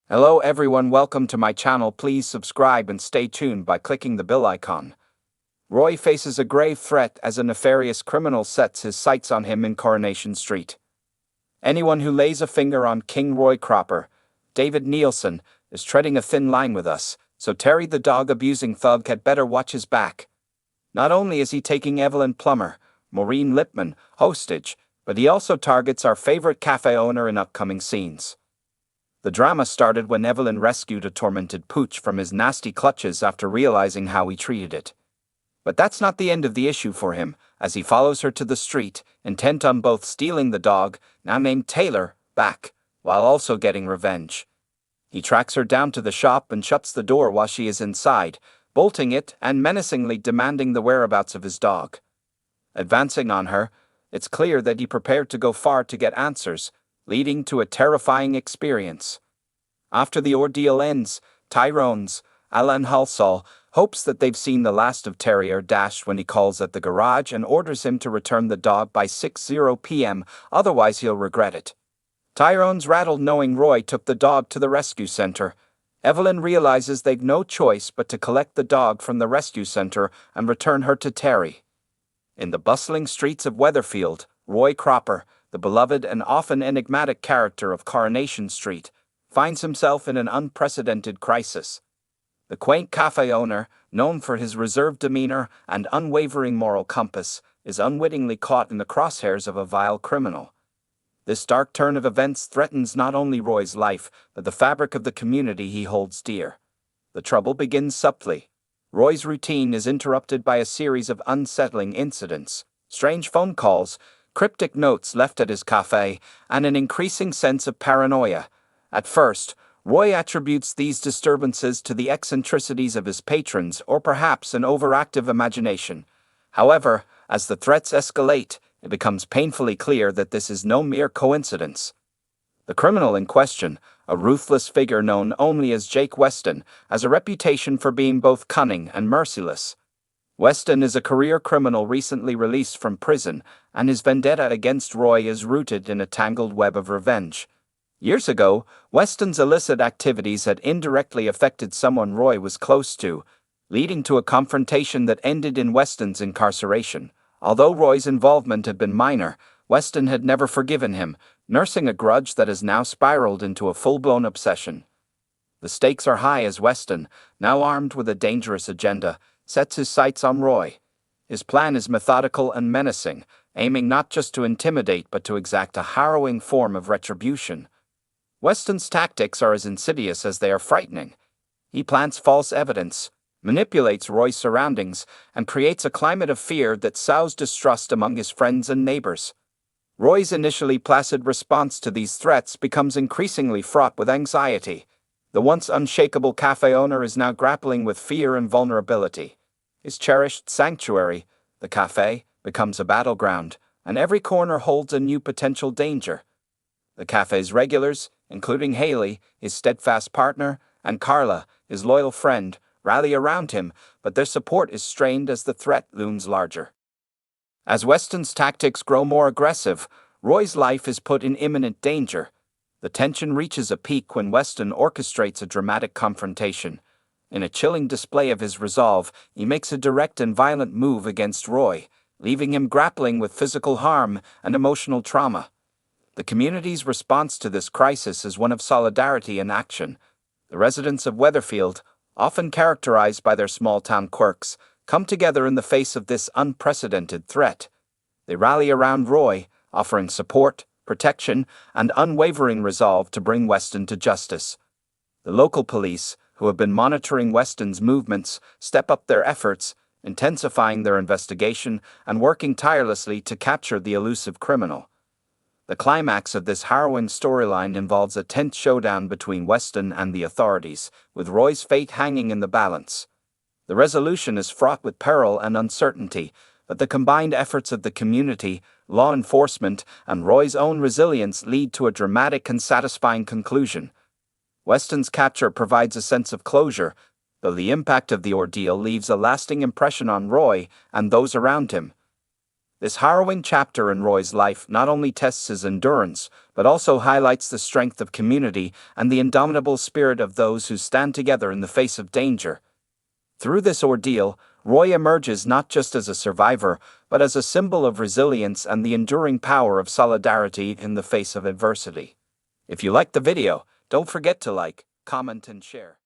Hello everyone, welcome to my channel. Please subscribe and stay tuned by clicking the bell icon. Roy faces a grave threat as a nefarious criminal sets his sights on him in Coronation Street. Anyone who lays a finger on King Roy Cropper, David Nielsen, is treading a thin line with us, so Terry the dog-abusing thug had better watch his back. Not only is he taking Evelyn Plummer, Maureen Lipman, hostage, but he also targets our favorite cafe owner in upcoming scenes. The drama started when Evelyn rescued a tormented pooch from his nasty clutches after realizing how he treated it. But that's not the end of the issue for him, as he follows her to the street, intent on both stealing the dog, now named Taylor, back, while also getting revenge. He tracks her down to the shop and shuts the door while she is inside, bolting it and menacingly demanding the whereabouts of his dog. Advancing on her, it's clear that he prepared to go far to get answers, leading to a terrifying experience. After the ordeal ends, Tyrone's Alan Halsall hopes that they've seen the last of Terrier Dash when he calls at the garage and orders him to return the dog by 6:00 p.m., otherwise he'll regret it. Tyrone's rattled knowing Roy took the dog to the rescue center. Evelyn realizes they've no choice but to collect the dog from the rescue center and return her to Terry. In the bustling streets of Weatherfield, Roy Cropper, the beloved and often enigmatic character of Coronation Street, finds himself in an unprecedented crisis. The quaint cafe owner, known for his reserved demeanor and unwavering moral compass, is unwittingly caught in the crosshairs of a vile criminal. This dark turn of events threatens not only Roy's life, but the fabric of the community he holds dear. The trouble begins subtly. Roy's routine is interrupted by a series of unsettling incidents, strange phone calls, cryptic notes left at his cafe, and an increasing sense of paranoia. At first, Roy attributes these disturbances to the eccentricities of his patrons or perhaps an overactive imagination. However, as the threats escalate, it becomes painfully clear that this is no mere coincidence. The criminal in question, a ruthless figure known only as Jake Weston, has a reputation for being both cunning and merciless. Weston is a career criminal recently released from prison, and his vendetta against Roy is rooted in a tangled web of revenge. Years ago, Weston's illicit activities had indirectly affected someone Roy was close to, leading to a confrontation that ended in Weston's incarceration. Although Roy's involvement had been minor, Weston had never forgiven him, nursing a grudge that has now spiraled into a full-blown obsession. The stakes are high as Weston, now armed with a dangerous agenda, sets his sights on Roy. His plan is methodical and menacing, aiming not just to intimidate but to exact a harrowing form of retribution. Weston's tactics are as insidious as they are frightening. He plants false evidence, manipulates Roy's surroundings, and creates a climate of fear that sows distrust among his friends and neighbors. Roy's initially placid response to these threats becomes increasingly fraught with anxiety. The once unshakable cafe owner is now grappling with fear and vulnerability. His cherished sanctuary, the cafe, becomes a battleground, and every corner holds a new potential danger. The cafe's regulars, including Haley, his steadfast partner, and Carla, his loyal friend, rally around him, but their support is strained as the threat looms larger. As Weston's tactics grow more aggressive, Roy's life is put in imminent danger. The tension reaches a peak when Weston orchestrates a dramatic confrontation. In a chilling display of his resolve, he makes a direct and violent move against Roy, leaving him grappling with physical harm and emotional trauma. The community's response to this crisis is one of solidarity and action. The residents of Weatherfield, often characterized by their small-town quirks, come together in the face of this unprecedented threat. They rally around Roy, offering support, protection, and unwavering resolve to bring Weston to justice. The local police, who have been monitoring Weston's movements, step up their efforts, intensifying their investigation and working tirelessly to capture the elusive criminal. The climax of this harrowing storyline involves a tense showdown between Weston and the authorities, with Roy's fate hanging in the balance. The resolution is fraught with peril and uncertainty, but the combined efforts of the community, law enforcement, and Roy's own resilience lead to a dramatic and satisfying conclusion. Weston's capture provides a sense of closure, though the impact of the ordeal leaves a lasting impression on Roy and those around him. This harrowing chapter in Roy's life not only tests his endurance, but also highlights the strength of community and the indomitable spirit of those who stand together in the face of danger. Through this ordeal, Roy emerges not just as a survivor, but as a symbol of resilience and the enduring power of solidarity in the face of adversity. If you liked the video, don't forget to like, comment, and share.